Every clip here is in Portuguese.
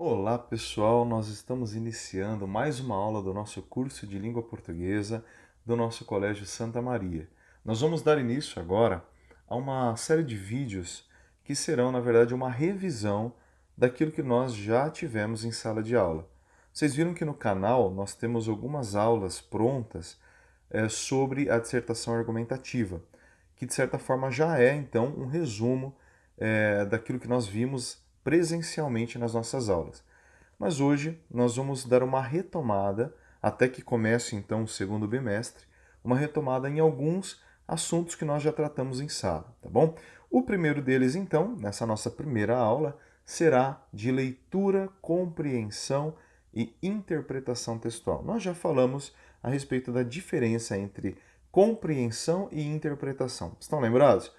Olá pessoal, nós estamos iniciando mais uma aula do nosso curso de língua portuguesa do nosso Colégio Santa Maria. Nós vamos dar início agora a uma série de vídeos que serão, na verdade, uma revisão daquilo que nós já tivemos em sala de aula. Vocês viram que no canal nós temos algumas aulas prontas sobre a dissertação argumentativa, que de certa forma já é então um resumo daquilo que nós vimos presencialmente nas nossas aulas. Mas hoje nós vamos dar uma retomada, até que comece então o segundo bimestre, uma retomada em alguns assuntos que nós já tratamos em sala, tá bom? O primeiro deles, então, nessa nossa primeira aula, será de leitura, compreensão e interpretação textual. Nós já falamos a respeito da diferença entre compreensão e interpretação. Estão lembrados?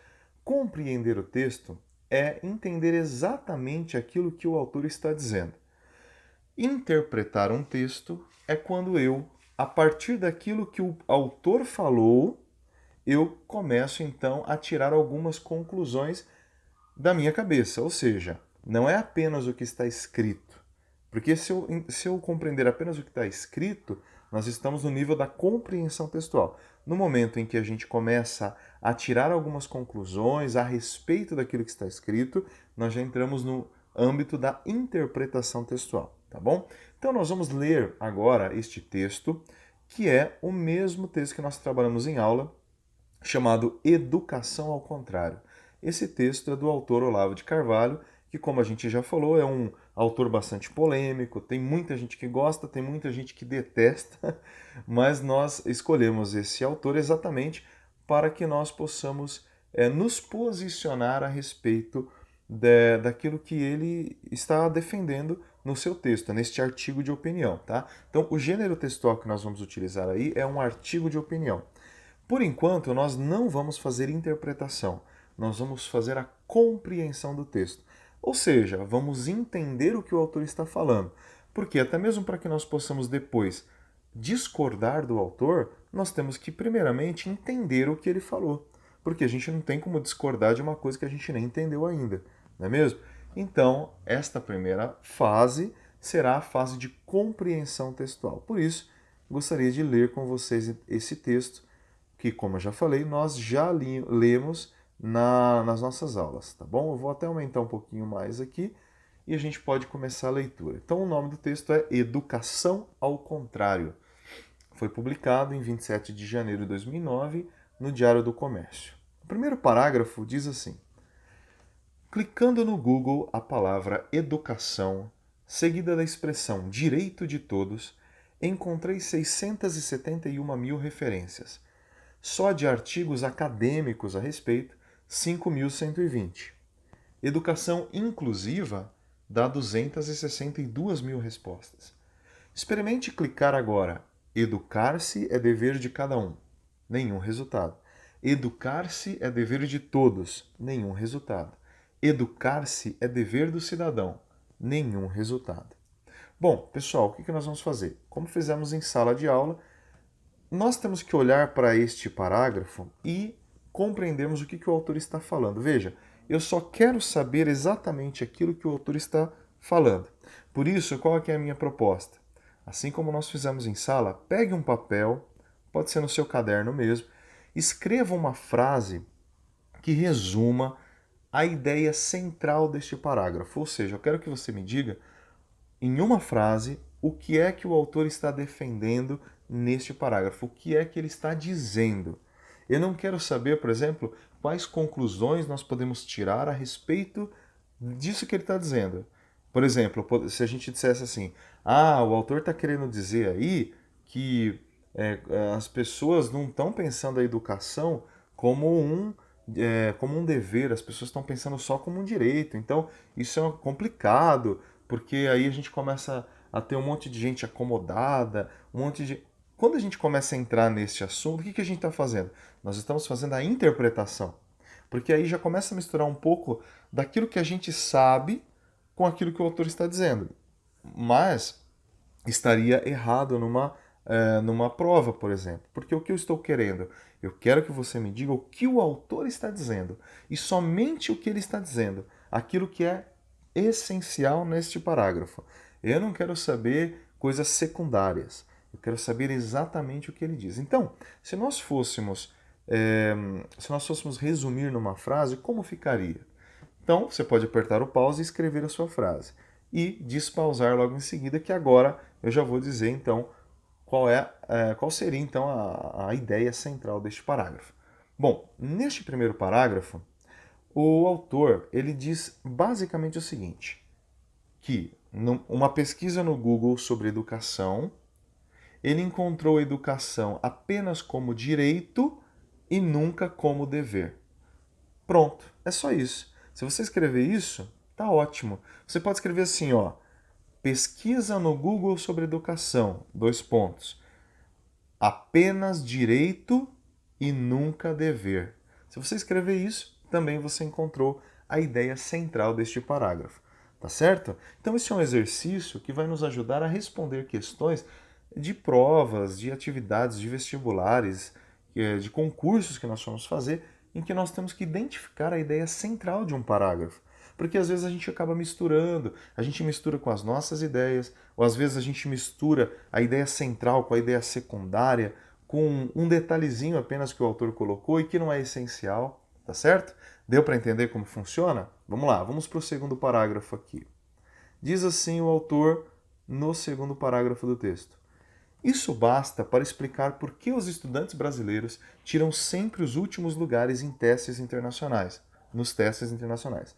Compreender o texto é entender exatamente aquilo que o autor está dizendo. Interpretar um texto é quando eu, a partir daquilo que o autor falou, eu começo então a tirar algumas conclusões da minha cabeça. Ou seja, não é apenas o que está escrito. Porque se eu compreender apenas o que está escrito, nós estamos no nível da compreensão textual. No momento em que a gente começa a tirar algumas conclusões a respeito daquilo que está escrito, nós já entramos no âmbito da interpretação textual, tá bom? Então nós vamos ler agora este texto, que é o mesmo texto que nós trabalhamos em aula, chamado Educação ao Contrário. Esse texto é do autor Olavo de Carvalho, que, como a gente já falou, é um autor bastante polêmico, tem muita gente que gosta, tem muita gente que detesta, mas nós escolhemos esse autor exatamente para que nós possamos nos posicionar a respeito daquilo que ele está defendendo no seu texto, neste artigo de opinião, tá? Então, o gênero textual que nós vamos utilizar aí é um artigo de opinião. Por enquanto, nós não vamos fazer interpretação, nós vamos fazer a compreensão do texto. Ou seja, vamos entender o que o autor está falando. Porque até mesmo para que nós possamos depois discordar do autor, nós temos que primeiramente entender o que ele falou. Porque a gente não tem como discordar de uma coisa que a gente nem entendeu ainda, não é mesmo? Então, esta primeira fase será a fase de compreensão textual. Por isso, gostaria de ler com vocês esse texto que, como eu já falei, nós já lemos nas nossas aulas, tá bom? Eu vou até aumentar um pouquinho mais aqui e a gente pode começar a leitura. Então, o nome do texto é Educação ao Contrário. Foi publicado em 27 de janeiro de 2009 no Diário do Comércio. O primeiro parágrafo diz assim: clicando no Google a palavra educação, seguida da expressão direito de todos, encontrei 671 mil referências. Só de artigos acadêmicos a respeito, 5.120. Educação inclusiva dá 262 mil respostas. Experimente clicar agora. Educar-se é dever de cada um. Nenhum resultado. Educar-se é dever de todos. Nenhum resultado. Educar-se é dever do cidadão. Nenhum resultado. Bom, pessoal, o que nós vamos fazer? Como fizemos em sala de aula, nós temos que olhar para este parágrafo e compreendermos o que o autor está falando. Veja, eu só quero saber exatamente aquilo que o autor está falando. Por isso, qual é a minha proposta? Assim como nós fizemos em sala, pegue um papel, pode ser no seu caderno mesmo, escreva uma frase que resuma a ideia central deste parágrafo. Ou seja, eu quero que você me diga em uma frase o que é que o autor está defendendo neste parágrafo, o que é que ele está dizendo. Eu não quero saber, por exemplo, quais conclusões nós podemos tirar a respeito disso que ele está dizendo. Por exemplo, se a gente dissesse assim, o autor está querendo dizer aí que as pessoas não estão pensando a educação como um dever, as pessoas estão pensando só como um direito. Então, isso é complicado, porque aí a gente começa a ter um monte de gente acomodada, um monte de. Quando a gente começa a entrar nesse assunto, o que a gente está fazendo? Nós estamos fazendo a interpretação. Porque aí já começa a misturar um pouco daquilo que a gente sabe com aquilo que o autor está dizendo. Mas estaria errado numa prova, por exemplo. Porque o que eu estou querendo? Eu quero que você me diga o que o autor está dizendo. E somente o que ele está dizendo. Aquilo que é essencial neste parágrafo. Eu não quero saber coisas secundárias. Eu quero saber exatamente o que ele diz. Então, se nós fôssemos, resumir numa frase, como ficaria? Então, você pode apertar o pause e escrever a sua frase. E despausar logo em seguida, que agora eu já vou dizer, então, qual seria, então, a ideia central deste parágrafo. Bom, neste primeiro parágrafo, o autor ele diz basicamente o seguinte, que uma pesquisa no Google sobre educação, ele encontrou a educação apenas como direito e nunca como dever. Pronto, é só isso. Se você escrever isso, tá ótimo. Você pode escrever assim, ó, pesquisa no Google sobre educação, dois pontos. Apenas direito e nunca dever. Se você escrever isso, também você encontrou a ideia central deste parágrafo, tá certo? Então esse é um exercício que vai nos ajudar a responder questões de provas, de atividades, de vestibulares, de concursos que nós vamos fazer, em que nós temos que identificar a ideia central de um parágrafo. Porque às vezes a gente acaba misturando, a gente mistura com as nossas ideias, ou às vezes a gente mistura a ideia central com a ideia secundária, com um detalhezinho apenas que o autor colocou e que não é essencial, tá certo? Deu para entender como funciona? Vamos lá, vamos para o segundo parágrafo aqui. Diz assim o autor no segundo parágrafo do texto. Isso basta para explicar por que os estudantes brasileiros tiram sempre os últimos lugares em testes internacionais, nos testes internacionais.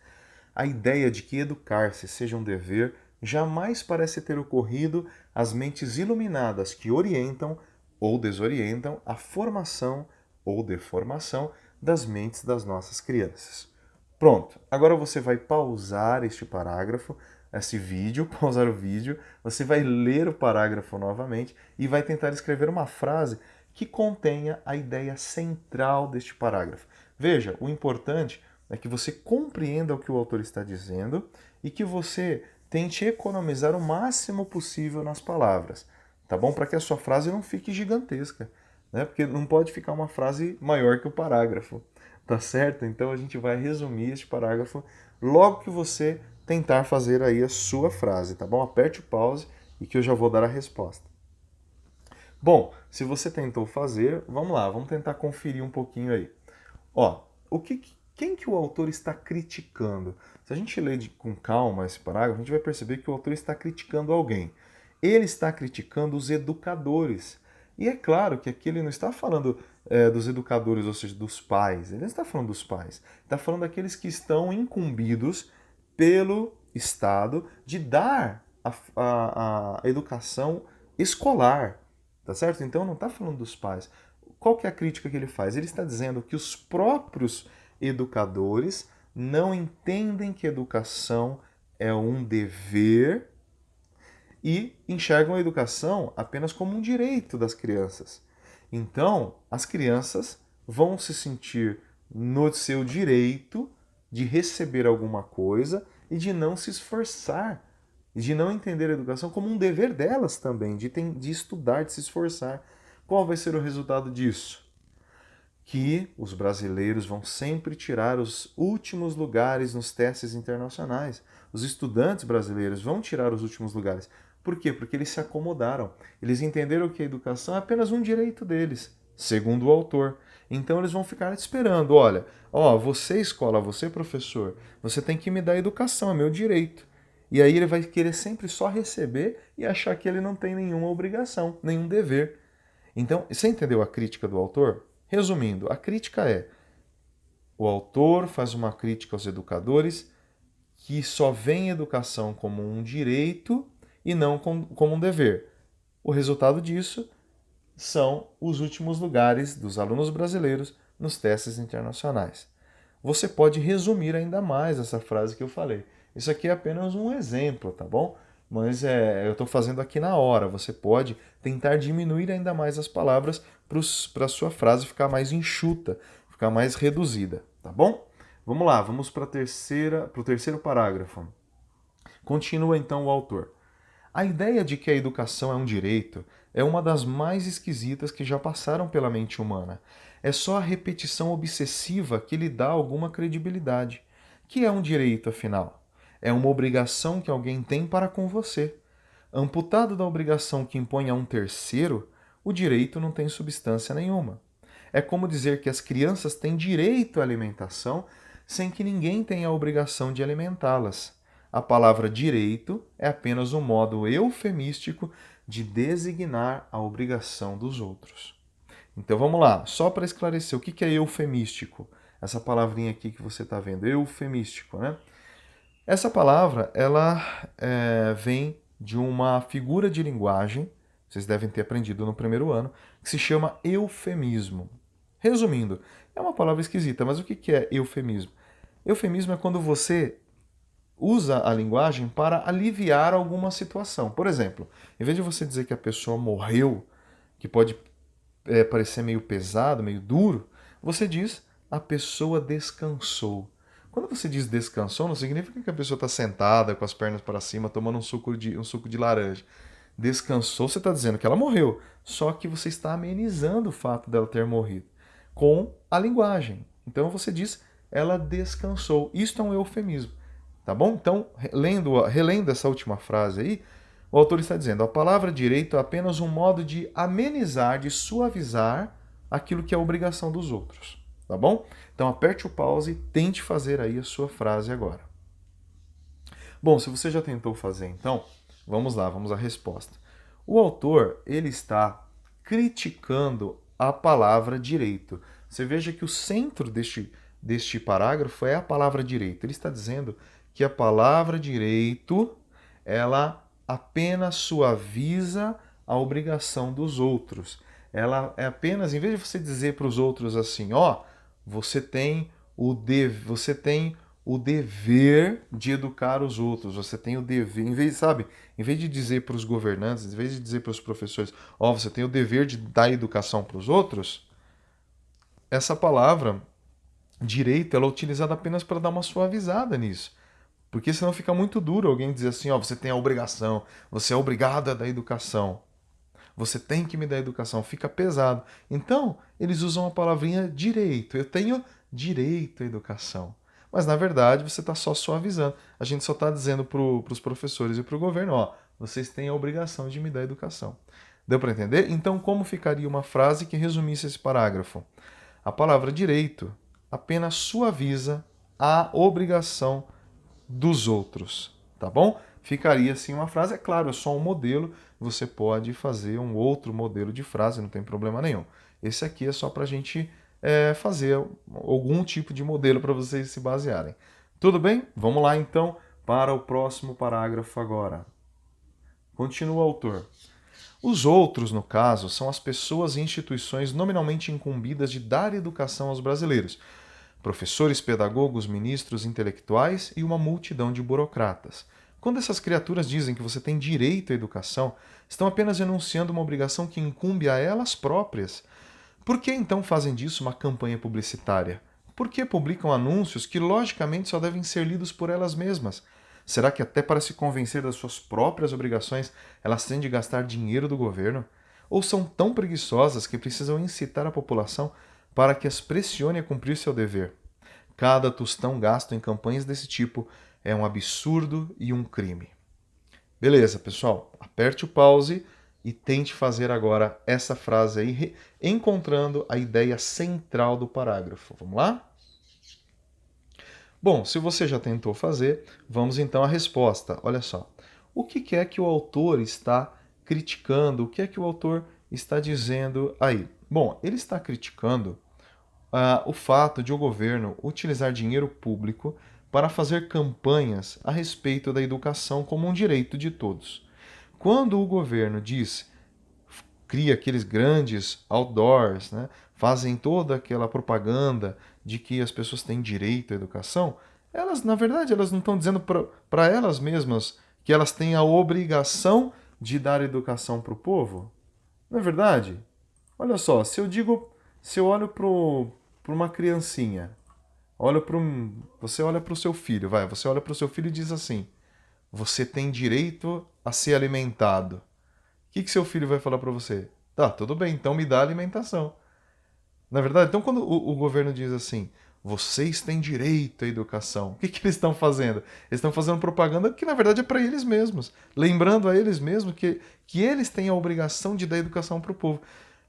A ideia de que educar-se seja um dever jamais parece ter ocorrido às mentes iluminadas que orientam ou desorientam a formação ou deformação das mentes das nossas crianças. Pronto, agora você vai pausar este parágrafo, esse vídeo, pausar o vídeo, você vai ler o parágrafo novamente e vai tentar escrever uma frase que contenha a ideia central deste parágrafo. Veja, o importante é que você compreenda o que o autor está dizendo e que você tente economizar o máximo possível nas palavras, tá bom? Para que a sua frase não fique gigantesca, né? Porque não pode ficar uma frase maior que o parágrafo, tá certo? Então a gente vai resumir este parágrafo logo que você tentar fazer aí a sua frase, tá bom? Aperte o pause e que eu já vou dar a resposta. Bom, se você tentou fazer, vamos lá, vamos tentar conferir um pouquinho aí. Ó, quem que o autor está criticando? Se a gente ler com calma esse parágrafo, a gente vai perceber que o autor está criticando alguém. Ele está criticando os educadores. E é claro que aqui ele não está falando dos educadores, ou seja, dos pais. Ele não está falando dos pais. Ele está falando daqueles que estão incumbidos pelo Estado de dar a educação escolar. Tá certo? Então não está falando dos pais. Qual que é a crítica que ele faz? Ele está dizendo que os próprios educadores não entendem que educação é um dever e enxergam a educação apenas como um direito das crianças. Então, as crianças vão se sentir no seu direito de receber alguma coisa e de não se esforçar, de não entender a educação como um dever delas também, de estudar, de se esforçar. Qual vai ser o resultado disso? Que os brasileiros vão sempre tirar os últimos lugares nos testes internacionais. Os estudantes brasileiros vão tirar os últimos lugares. Por quê? Porque eles se acomodaram. Eles entenderam que a educação é apenas um direito deles, segundo o autor. Então eles vão ficar esperando, olha, você escola, você professor, você tem que me dar educação, é meu direito. E aí ele vai querer sempre só receber e achar que ele não tem nenhuma obrigação, nenhum dever. Então, você entendeu a crítica do autor? Resumindo, a crítica é: o autor faz uma crítica aos educadores que só veem educação como um direito e não como um dever. O resultado disso são os últimos lugares dos alunos brasileiros nos testes internacionais. Você pode resumir ainda mais essa frase que eu falei. Isso aqui é apenas um exemplo, tá bom? Mas eu estou fazendo aqui na hora. Você pode tentar diminuir ainda mais as palavras para a sua frase ficar mais enxuta, ficar mais reduzida, tá bom? Vamos lá, vamos para o terceiro parágrafo. Continua então o autor. A ideia de que a educação é um direito é uma das mais esquisitas que já passaram pela mente humana. É só a repetição obsessiva que lhe dá alguma credibilidade. Que é um direito, afinal? É uma obrigação que alguém tem para com você. Amputado da obrigação que impõe a um terceiro, o direito não tem substância nenhuma. É como dizer que as crianças têm direito à alimentação sem que ninguém tenha a obrigação de alimentá-las. A palavra direito é apenas um modo eufemístico de designar a obrigação dos outros. Então vamos lá, só para esclarecer, o que é eufemístico? Essa palavrinha aqui que você está vendo, eufemístico, né? Essa palavra, ela vem de uma figura de linguagem, vocês devem ter aprendido no primeiro ano, que se chama eufemismo. Resumindo, é uma palavra esquisita, mas o que é eufemismo? Eufemismo é quando você usa a linguagem para aliviar alguma situação. Por exemplo, em vez de você dizer que a pessoa morreu, que pode parecer meio pesado, meio duro, você diz a pessoa descansou. Quando você diz descansou, não significa que a pessoa está sentada com as pernas para cima tomando um suco de laranja. Descansou, você está dizendo que ela morreu, só que você está amenizando o fato dela ter morrido com a linguagem. Então você diz ela descansou. Isto é um eufemismo, tá bom? Então, relendo essa última frase aí, o autor está dizendo: a palavra direito é apenas um modo de amenizar, de suavizar aquilo que é a obrigação dos outros. Tá bom? Então aperte o pause e tente fazer aí a sua frase agora. Bom, se você já tentou fazer, então, vamos lá, vamos à resposta. O autor, ele está criticando a palavra direito. Você veja que o centro deste parágrafo é a palavra direito. Ele está dizendo que a palavra direito, ela apenas suaviza a obrigação dos outros. Ela é apenas, em vez de você dizer para os outros assim, ó, você tem o dever de educar os outros. Você tem o dever, em vez de dizer para os governantes, em vez de dizer para os professores, ó, você tem o dever de dar educação para os outros, essa palavra direito, ela é utilizada apenas para dar uma suavizada nisso. Porque senão fica muito duro alguém dizer assim, ó, você tem a obrigação, você é obrigado a dar educação. Você tem que me dar educação, fica pesado. Então, eles usam a palavrinha direito. Eu tenho direito à educação. Mas, na verdade, você está só suavizando. A gente só está dizendo para os professores e para o governo, ó, vocês têm a obrigação de me dar educação. Deu para entender? Então, como ficaria uma frase que resumisse esse parágrafo? A palavra direito apenas suaviza a obrigação dos outros, tá bom? Ficaria assim uma frase, é claro, é só um modelo, você pode fazer um outro modelo de frase, não tem problema nenhum. Esse aqui é só para a gente fazer algum tipo de modelo para vocês se basearem. Tudo bem? Vamos lá então para o próximo parágrafo agora. Continua o autor. Os outros, no caso, são as pessoas e instituições nominalmente incumbidas de dar educação aos brasileiros. Professores, pedagogos, ministros, intelectuais e uma multidão de burocratas. Quando essas criaturas dizem que você tem direito à educação, estão apenas enunciando uma obrigação que incumbe a elas próprias. Por que então fazem disso uma campanha publicitária? Por que publicam anúncios que logicamente só devem ser lidos por elas mesmas? Será que até para se convencer das suas próprias obrigações elas têm de gastar dinheiro do governo? Ou são tão preguiçosas que precisam incitar a população para que as pressione a cumprir seu dever? Cada tostão gasto em campanhas desse tipo é um absurdo e um crime. Beleza, pessoal? Aperte o pause e tente fazer agora essa frase aí, encontrando a ideia central do parágrafo. Vamos lá? Bom, se você já tentou fazer, vamos então à resposta. Olha só. O que é que o autor está criticando? O que é que o autor está dizendo aí? Bom, ele está criticando o fato de o governo utilizar dinheiro público para fazer campanhas a respeito da educação como um direito de todos. Quando o governo cria aqueles grandes outdoors, né, fazem toda aquela propaganda de que as pessoas têm direito à educação, elas, na verdade, elas não estão dizendo para elas mesmas que elas têm a obrigação de dar educação para o povo? Não é verdade? Olha só, se eu olho para uma criancinha, você olha para o seu filho, você olha para o seu filho e diz assim: você tem direito a ser alimentado. O que seu filho vai falar para você? Tá, tudo bem, então me dá alimentação. Na verdade, então quando o governo diz assim, Vocês têm direito à educação. O que eles estão fazendo? Eles estão fazendo propaganda que, na verdade, é para eles mesmos. Lembrando a eles mesmos que eles têm a obrigação de dar educação para o povo.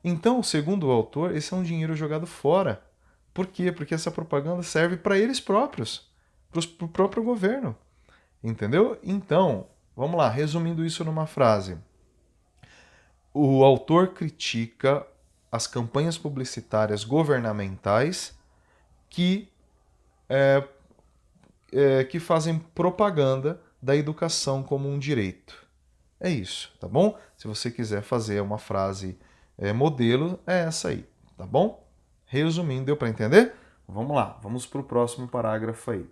Então, segundo o autor, esse é um dinheiro jogado fora. Por quê? Porque essa propaganda serve para eles próprios, para o próprio governo. Entendeu? Então, vamos lá, resumindo isso numa frase. O autor critica as campanhas publicitárias governamentais que, que fazem propaganda da educação como um direito. É isso, tá bom? Se você quiser fazer uma frase modelo, é essa aí, tá bom? Resumindo, deu para entender? Vamos lá, vamos para o próximo parágrafo aí.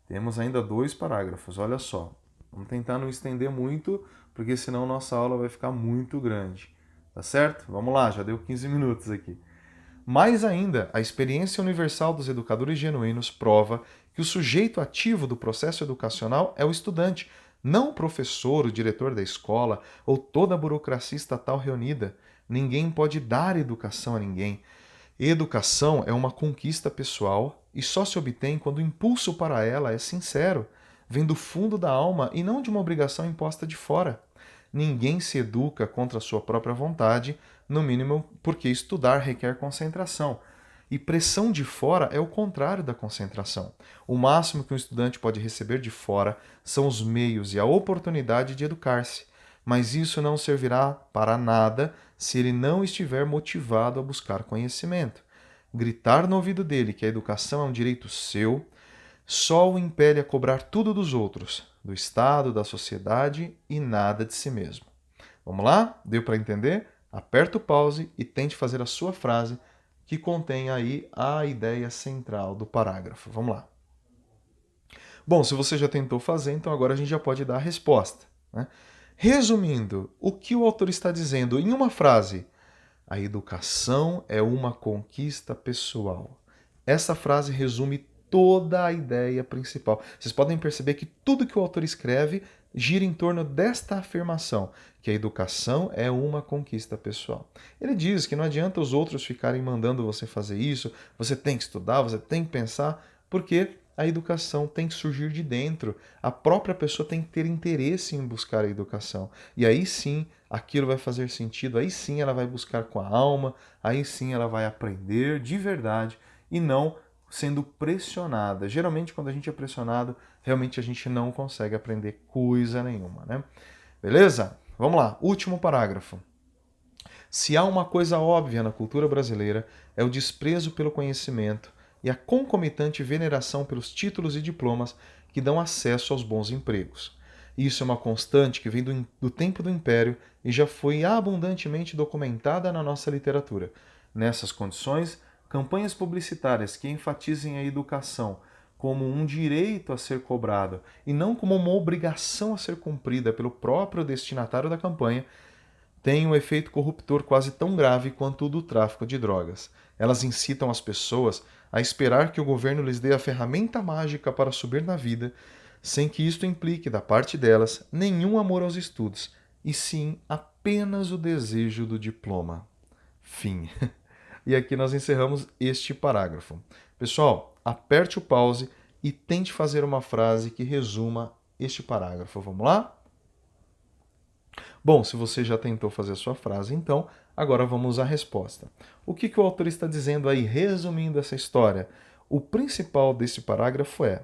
Temos ainda 2 parágrafos, olha só. Vamos tentar não estender muito, porque senão nossa aula vai ficar muito grande. Tá certo? Vamos lá, já deu 15 minutos aqui. Mais ainda, a experiência universal dos educadores genuínos prova que o sujeito ativo do processo educacional é o estudante, não o professor, o diretor da escola ou toda a burocracia estatal reunida. Ninguém pode dar educação a ninguém. Educação é uma conquista pessoal e só se obtém quando o impulso para ela é sincero, vem do fundo da alma e não de uma obrigação imposta de fora. Ninguém se educa contra a sua própria vontade, no mínimo porque estudar requer concentração. E pressão de fora é o contrário da concentração. O máximo que um estudante pode receber de fora são os meios e a oportunidade de educar-se. Mas isso não servirá para nada se ele não estiver motivado a buscar conhecimento. Gritar no ouvido dele que a educação é um direito seu só o impele a cobrar tudo dos outros, do Estado, da sociedade e nada de si mesmo. Vamos lá? Deu para entender? Aperta o pause e tente fazer a sua frase que contém aí a ideia central do parágrafo. Vamos lá. Bom, se você já tentou fazer, então agora a gente já pode dar a resposta, né? Resumindo, o que o autor está dizendo em uma frase? A educação é uma conquista pessoal. Essa frase resume toda a ideia principal. Vocês podem perceber que tudo que o autor escreve gira em torno desta afirmação, que a educação é uma conquista pessoal. Ele diz que não adianta os outros ficarem mandando você fazer isso, você tem que estudar, você tem que pensar, porque a educação tem que surgir de dentro. A própria pessoa tem que ter interesse em buscar a educação. E aí sim, aquilo vai fazer sentido, aí sim ela vai buscar com a alma, aí sim ela vai aprender de verdade e não sendo pressionada. Geralmente, quando a gente é pressionado, realmente a gente não consegue aprender coisa nenhuma, né? Beleza? Vamos lá, último parágrafo. Se há uma coisa óbvia na cultura brasileira, é o desprezo pelo conhecimento e a concomitante veneração pelos títulos e diplomas que dão acesso aos bons empregos. Isso é uma constante que vem do tempo do Império e já foi abundantemente documentada na nossa literatura. Nessas condições, campanhas publicitárias que enfatizem a educação como um direito a ser cobrado e não como uma obrigação a ser cumprida pelo próprio destinatário da campanha têm um efeito corruptor quase tão grave quanto o do tráfico de drogas. Elas incitam as pessoas a esperar que o governo lhes dê a ferramenta mágica para subir na vida, sem que isto implique, da parte delas, nenhum amor aos estudos, e sim apenas o desejo do diploma. Fim. E aqui nós encerramos este parágrafo. Pessoal, aperte o pause e tente fazer uma frase que resuma este parágrafo. Vamos lá? Bom, se você já tentou fazer a sua frase, então, agora vamos à resposta. O que o autor está dizendo aí, resumindo essa história? O principal desse parágrafo é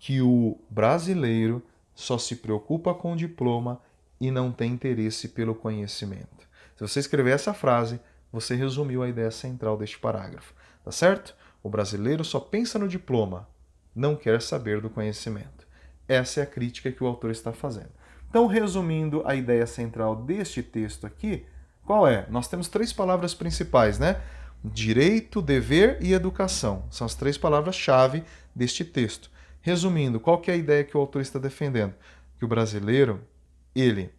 que o brasileiro só se preocupa com o diploma e não tem interesse pelo conhecimento. Se você escrever essa frase, você resumiu a ideia central deste parágrafo, tá certo? O brasileiro só pensa no diploma, não quer saber do conhecimento. Essa é a crítica que o autor está fazendo. Então, resumindo a ideia central deste texto aqui, qual é? Nós temos 3 palavras principais, né? Direito, dever e educação. São as 3 palavras-chave deste texto. Resumindo, qual que é a ideia que o autor está defendendo? Que o brasileiro, ele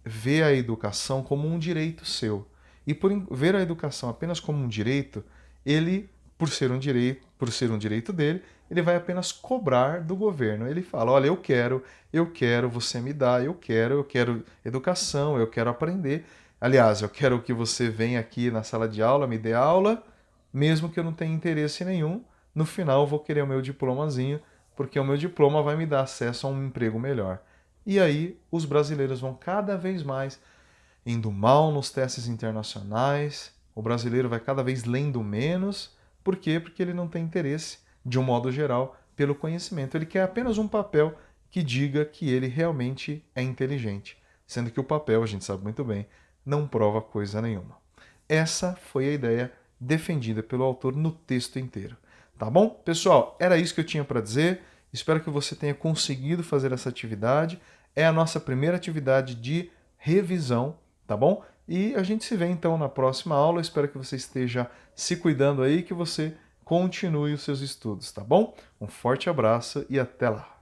vê a educação como um direito seu. E por ver a educação apenas como um direito, ele, por ser um direito dele, ele vai apenas cobrar do governo. Ele fala, olha, eu quero, você me dá, eu quero educação, eu quero aprender. Aliás, eu quero que você venha aqui na sala de aula, me dê aula, mesmo que eu não tenha interesse nenhum, no final eu vou querer o meu diplomazinho, porque o meu diploma vai me dar acesso a um emprego melhor. E aí os brasileiros vão cada vez mais indo mal nos testes internacionais, o brasileiro vai cada vez lendo menos. Por quê? Porque ele não tem interesse, de um modo geral, pelo conhecimento. Ele quer apenas um papel que diga que ele realmente é inteligente, sendo que o papel, a gente sabe muito bem, não prova coisa nenhuma. Essa foi a ideia defendida pelo autor no texto inteiro. Tá bom? Pessoal, era isso que eu tinha para dizer. Espero que você tenha conseguido fazer essa atividade. É a nossa primeira atividade de revisão, tá bom? E a gente se vê então na próxima aula. Espero que você esteja se cuidando aí, que você continue os seus estudos, tá bom? Um forte abraço e até lá!